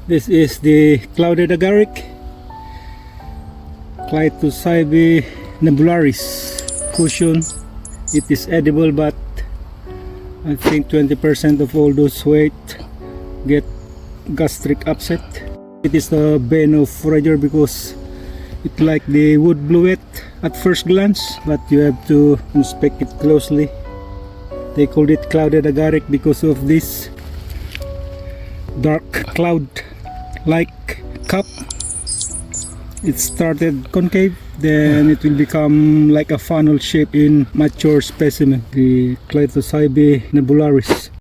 This is the clouded agaric, Clytocybe nebularis cushion. It is edible, but I think 20% of all those who eat get gastric upset. It is the bane of Forager because it like the wood bluet at first glance, but you have to inspect it closely. They called it clouded agaric because of this dark cloud like cup. It started concave, then it will become like a funnel shape in mature specimen, the Clytocybe nebularis.